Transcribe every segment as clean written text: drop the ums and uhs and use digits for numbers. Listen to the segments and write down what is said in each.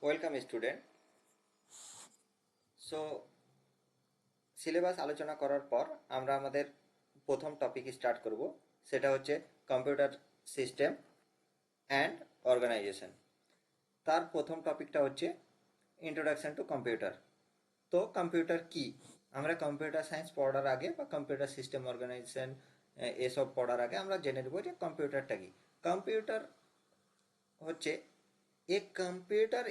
Welcome student. So syllabus আলোচনা করার পর আমরা আমাদের প্রথম টপিক স্টার্ট করব, সেটা হচ্ছে কম্পিউটার সিস্টেম অ্যান্ড অর্গানাইজেশন। তার প্রথম টপিকটা হচ্ছে ইন্ট্রোডাকশন টু কম্পিউটার। তো কম্পিউটার কি, আমরা কম্পিউটার সায়েন্স পড়ার আগে বা কম্পিউটার সিস্টেম অর্গানাইজেশন এসব পড়ার আগে আমরা জেনে নেব যে কম্পিউটারটা কি। কম্পিউটার হচ্ছে a computer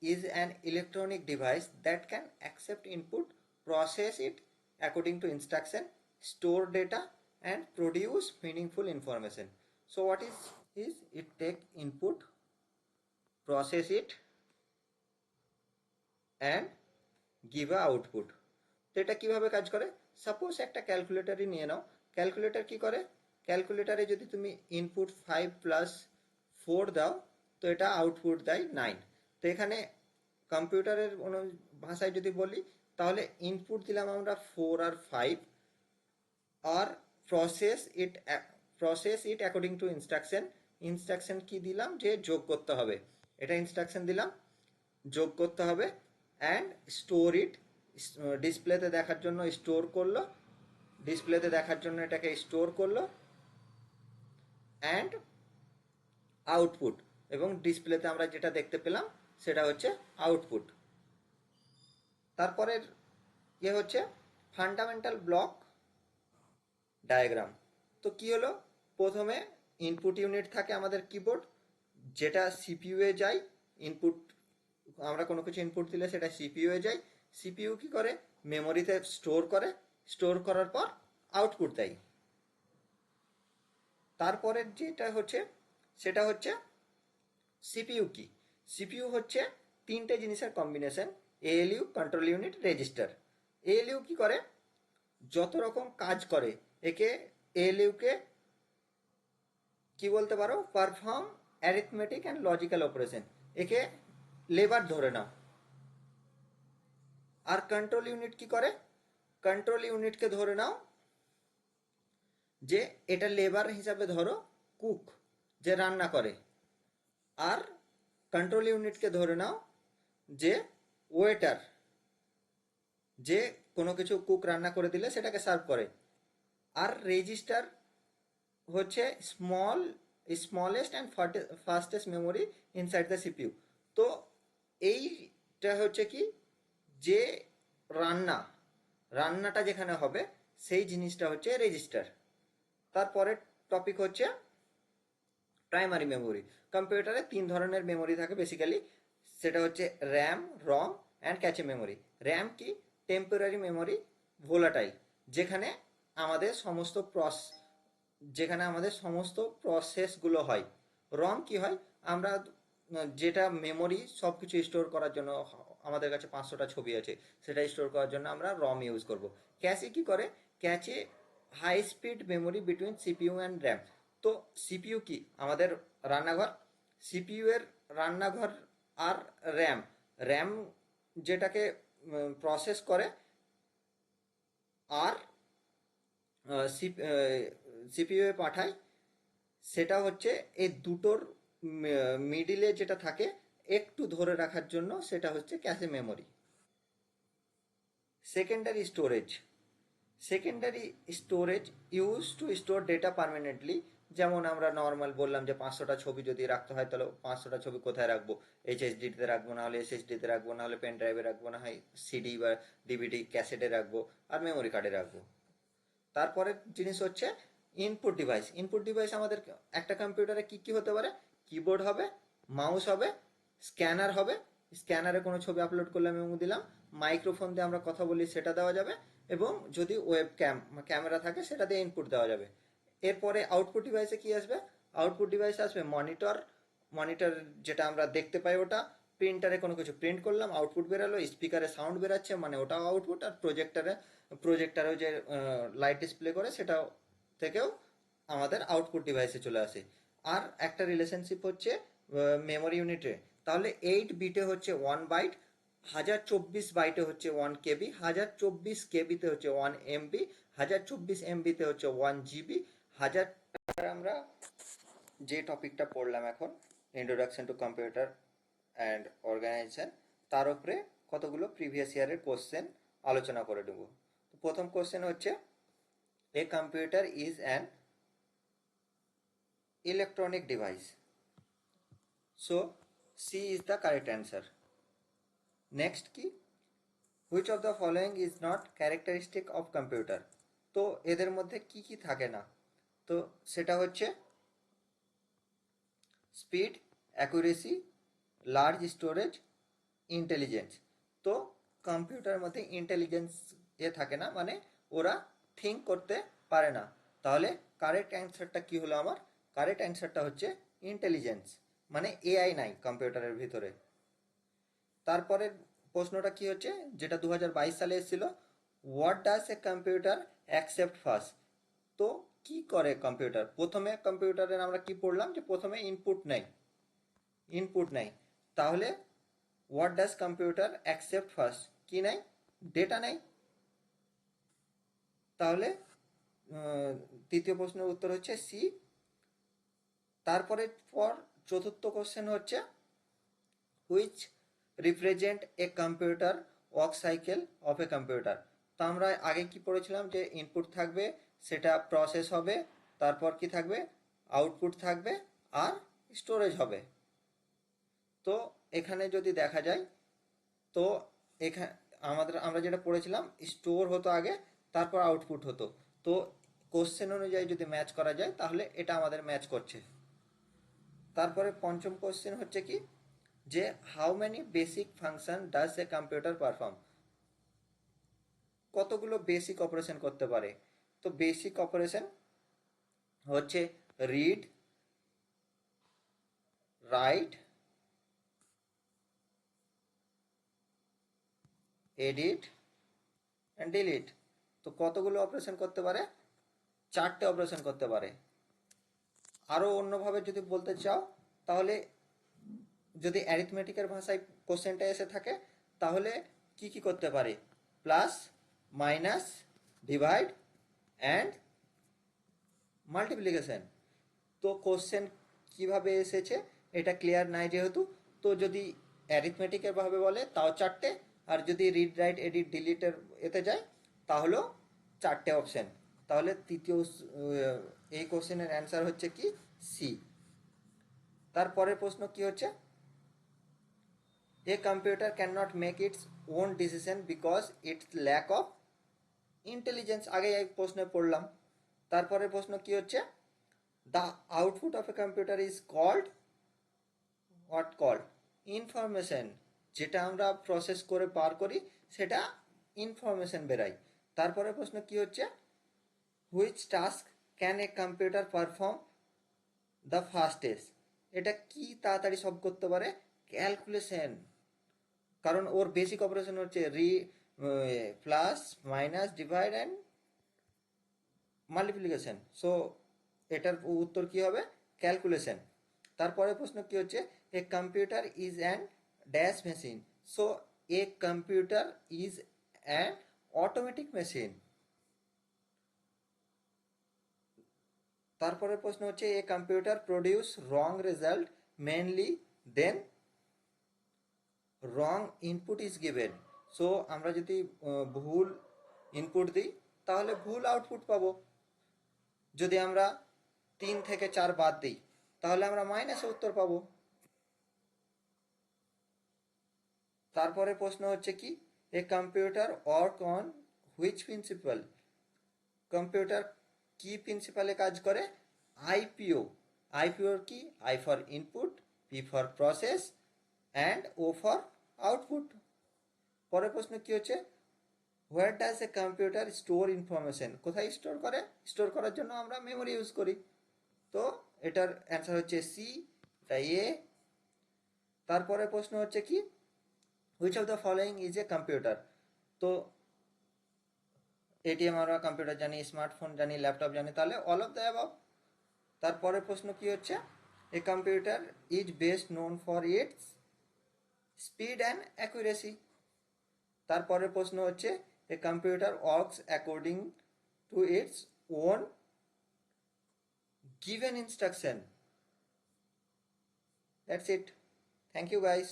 is an electronic device that can accept input, process it according to instruction, store data and produce meaningful information. So what is it take input, process it and give a output. তো এটা কিভাবে কাজ করে? Suppose একটা ক্যালকুলেটরই নিয়ে নাও। Calculator কি করে? ক্যালকুলেটারে যদি তুমি ইনপুট 5 প্লাস 4 দাও তো এটা আউটপুট দেয় 9। তো এখানে কম্পিউটারের ভাষায় যদি বলি তাহলে ইনপুট দিলাম আমরা 4 আর 5 আর process it according to instruction. Instruction কি দিলাম? যে যোগ করতে হবে, এটা ইনস্ট্রাকশন দিলাম, যোগ করতে হবে। অ্যান্ড স্টোর ইট, ডিসপ্লেতে দেখার জন্য স্টোর করলো, ডিসপ্লেতে দেখার জন্য এটাকে স্টোর করলো। অ্যান্ড আউটপুট, এবং ডিসপ্লেতে আমরা যেটা দেখতে পেলাম সেটা হচ্ছে আউটপুট। তারপরের হচ্ছে ফান্ডামেন্টাল ব্লক ডায়াগ্রাম। তো কি হলো? প্রথমে ইনপুট ইউনিট থাকে আমাদের কিবোর্ড, যেটা সিপিইউ এ যায়। ইনপুট, আমরা কোনো কিছু ইনপুট দিলে সেটা সিপিইউ এ যায়। সিপিইউ কি করে? মেমোরিতে স্টোর করে, স্টোর করার পর আউটপুট দেয়। তারপরের যেটা হচ্ছে সেটা হচ্ছে সিপিইউ কি? সিপিইউ হচ্ছে তিনটে জিনিসের combination: ALU, control unit, register. ALU কি করে? যত রকম কাজ করে একে এএলইউকে কি বলতে পারো? Perform arithmetic and logical operation, একে লেবার ধরে নাও। আর কন্ট্রোল ইউনিট কি করে? কন্ট্রোল ইউনিটকে ধরে নাও যে এটা লেবার হিসাবে ধরো কুক, যে রান্না করে। আর কন্ট্রোল ইউনিটকে ধরে নাও যে ওয়েটার, যে কোনো কিছু কুক রান্না করে দিলে সেটাকে সার্ভ করে। আর রেজিস্টার হচ্ছে smallest and fastest memory inside the CPU. তো এইটা হচ্ছে কি, যে রান্নাটা যেখানে হবে সেই জিনিসটা হচ্ছে রেজিস্টার। তারপরের টপিক হচ্ছে প্রাইমারি মেমোরি। কম্পিউটারে তিন ধরনের মেমোরি থাকে বেসিক্যালি, সেটা হচ্ছে RAM, ROM and cache memory. RAM কি? টেম্পোরারি মেমোরি, ভোলাটাইল, যেখানে আমাদের সমস্ত প্রসেসগুলো হয়। রম কি হয়? আমরা যেটা মেমোরি সব কিছু স্টোর করার জন্য, আমাদের কাছে 500টা ছবি আছে, সেটা স্টোর করার জন্য আমরা রম ইউজ করব। ক্যাচে কি করে? Cache high speed memory between CPU and RAM. তো সিপিইউ কি? আমাদের রান্নাঘর। সিপিইউ এর রান্নাঘর আর র্যাম, র্যাম যেটাকে প্রসেস করে, আর সিপিইউ এ পাঠায়, সেটা হচ্ছে এই দুটোর মিডিলে যেটা থাকে একটু ধরে রাখার জন্য, সেটা হচ্ছে ক্যাশে memory. Secondary storage. Secondary storage use to store data permanently. যেমন আমরা নর্মাল বললাম যে 500টা ছবি যদি রাখতে হয় তাহলে 500টা ছবি কোথায় রাখবো? এইচএসডিতে রাখবো, না হলে এসএসডিতে রাখবো, না হলে পেন ড্রাইভে রাখবো, না হয় সিডি বা ডিভিডি ক্যাসেটে রাখবো, আর মেমোরি কার্ডে রাখবো। তারপরের জিনিস হচ্ছে ইনপুট ডিভাইস। ইনপুট ডিভাইস আমাদের একটা কম্পিউটারে কি কি হতে পারে? কিবোর্ড হবে, মাউস হবে, স্ক্যানার হবে, স্ক্যানারে কোনো ছবি আপলোড করলাম এবং দিলাম। মাইক্রোফোন দিয়ে আমরা কথা বলি, সেটা দেওয়া যাবে। এবং যদি ওয়েব ক্যামেরা থাকে সেটা দিয়ে ইনপুট দেওয়া যাবে। এরপরে আউটপুট ডিভাইসে কি আসবে? আউটপুট ডিভাইসে আসবে মনিটর। মনিটর যেটা আমরা দেখতে পাই ওটা। প্রিন্টারে কোনো কিছু প্রিন্ট করলাম, আউটপুট বেরালো। স্পিকারে সাউন্ড বেরাচ্ছে, মানে ওটাও আউটপুট। আর প্রজেক্টারেও যে লাইট ডিসপ্লে করে সেটাও থেকেও আমাদের আউটপুট ডিভাইসে চলে আসে। আর একটা রিলেশনশিপ হচ্ছে মেমোরি ইউনিটে। তাহলে 8 বিটে হচ্ছে 1 বাইট, 1024 বাইটে হচ্ছে 1 KB, 1024 KBতে হচ্ছে 1 MB, 1024 MBতে হচ্ছে 1 GB। আমরা যে টপিকটা পড়লাম এখন, introduction to computer and organisation, তার উপরে কতগুলো প্রিভিয়াস ইয়ারের কোশ্চেন আলোচনা করে দেবো। প্রথম কোশ্চেন হচ্ছে, a computer is an electronic device, so C is the correct answer. Next কি, which of the following is not characteristic of computer, তো এদের মধ্যে কি কি থাকে না, তো সেটা হচ্ছে speed, accuracy, large storage, intelligence. তো কম্পিউটারের মধ্যে ইন্টেলিজেন্স থাকে না, মানে ওরা থিঙ্ক করতে পারে না। তাহলে কারেক্ট অ্যান্সারটা কি হলো আমার? কারেক্ট অ্যান্সারটা হচ্ছে ইন্টেলিজেন্স, মানে এআই নাই কম্পিউটারের ভিতরে। তারপরের প্রশ্নটা কি হচ্ছে, যেটা 2022 সালে এসেছিল, what does a computer accept first, তো কি করে কম্পিউটার? প্রথমে কম্পিউটারের আমরা কি পড়লাম, যে প্রথমে ইনপুট নেয়। তাহলে what does computer accept first, কি নেয়? ডেটা নেয়। তাহলে তৃতীয় প্রশ্নের উত্তর হচ্ছে সি। তারপরে চতুর্থ কোশ্চেন হচ্ছে, which represent a computer work cycle of a computer. তো আমরা আগে কি পড়েছিলাম, যে ইনপুট থাকবে, সেটা প্রসেস হবে, তারপর কি থাকবে, আউটপুট থাকবে, আর স্টোরেজ হবে। তো এখানে যদি দেখা যায়, তো এখানে আমরা যেটা পড়েছিলাম, স্টোর হতো আগে, তারপর আউটপুট হতো। তো কোশ্চেন অনুযায়ী যদি ম্যাচ করা যায়, তাহলে এটা আমাদের ম্যাচ করছে। তারপরে পঞ্চম কোশ্চেন হচ্ছে কি, যে how many basic function does a computer perform, কতগুলো বেসিক অপারেশন করতে পারে? তো বেসিক অপারেশন হচ্ছে read, right, edit and delete. তো কতগুলো অপারেশন করতে পারে? 4টে অপারেশন করতে পারে। আরও অন্যভাবে যদি বলতে চাও, তাহলে যদি অ্যারিথমেটিকের ভাষায় কোশ্চেনটা এসে থাকে, তাহলে কি কি করতে পারে? Plus, minus, divide and multiplication. তো কোশ্চেন কিভাবে এসেছে এটা ক্লিয়ার নাই যেহেতু, তো যদি অ্যারিথমেটিকের ভাবে বলে তাও 4টে, আর যদি রিড, রাইট, এডিট, ডিলিটের এতে যায়, তাহলেও 4টে অপশন। তাহলে এই কোশ্চেনের অ্যান্সার হচ্ছে কি, সি। তারপরের প্রশ্ন কি হচ্ছে, a computer can not make its own decision because its lack of intelligence, আগে এই প্রশ্নে পড়লাম। তারপরের প্রশ্ন কি হচ্ছে, the output of a computer is called what called, information, যেটা আমরা প্রসেস করে বার করি সেটা ইনফরমেশন বেরাই। তারপরে প্রশ্ন কি হচ্ছে, which task can a computer perform the fastest, এটা কি তাড়াতাড়ি সব করতে পারে? ক্যালকুলেশন, কারণ ওর বেসিক অপারেশন হচ্ছে plus, minus, divide and multiplication. So এটার উত্তর কি হবে? ক্যালকুলেশন। তারপরে প্রশ্ন কি হচ্ছে, a computer is an dash machine, so a computer is an automatic machine. তারপরে প্রশ্ন হচ্ছে, a computer produce wrong result mainly then wrong input is given, so আমরা যদি ভুল ইনপুট দিই তাহলে ভুল আউটপুট পাবো। যদি আমরা 3 থেকে 4 বাদ দিই, তাহলে আমরা মাইনাসে উত্তর পাবো। তারপরে প্রশ্ন হচ্ছে কি, a computer work on which principle, computer কি প্রিন্সিপালে কাজ করে? আইপিও। আইপিওর কি? I for input, P for process and O for output. পরের প্রশ্ন কি হচ্ছে, where does a computer store information, কোথায় স্টোর করে? স্টোর করার জন্য আমরা মেমোরি ইউজ করি। তো এটার অ্যান্সার হচ্ছে সি, তাই এ। তারপরে প্রশ্ন হচ্ছে কি, which of the following is a computer, তো এটিএম আমরা কম্পিউটার জানি, স্মার্টফোন জানি, ল্যাপটপ জানি, তাহলে অল অফ দ্য অ্যাবভ। তারপরে প্রশ্ন কি হচ্ছে, a computer is best known for its speed and accuracy. তারপরে প্রশ্ন হচ্ছে, a computer works according to its own given instruction. That's it. Thank you guys.